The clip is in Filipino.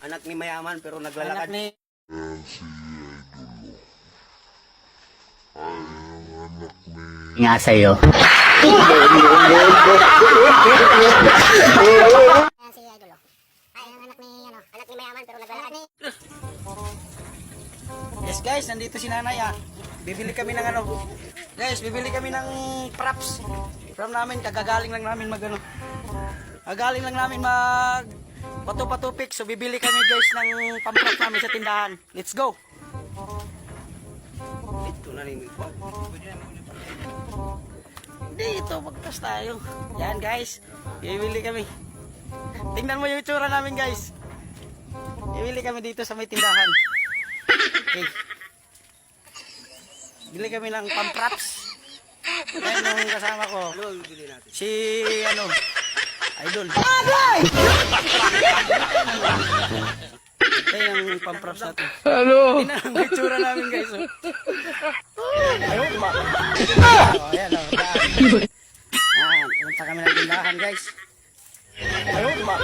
Anak ni mayaman pero naglalakad. Anak ni... Nga sa'yo. Ayan si Idol, oh. Ay, ang anak ni, anak ni mayaman pero naglalakad. Yes guys, nandito si nanay ah. Bibili kami ng Guys, bibili kami ng props. From namin, kagagaling lang namin mag Kagaling lang namin mag patu-patupik. So bibili kami guys ng pamprop namin sa tindahan. Let's go. Dito na rin. Dito, magtas tayo. Yan guys, bibili kami. Tingnan mo yung itsura namin guys. Bibili kami dito sa may tindahan. Okay. Bili kami ng pamprops. Ayan yung kasama ko. Si Idol. Ayan yung pamprops natin. Hello. Tingnan ang itsura namin guys. Ayun, ba? Ayan o. Ayan, punta kami ng tindahan guys. Ayun, ba?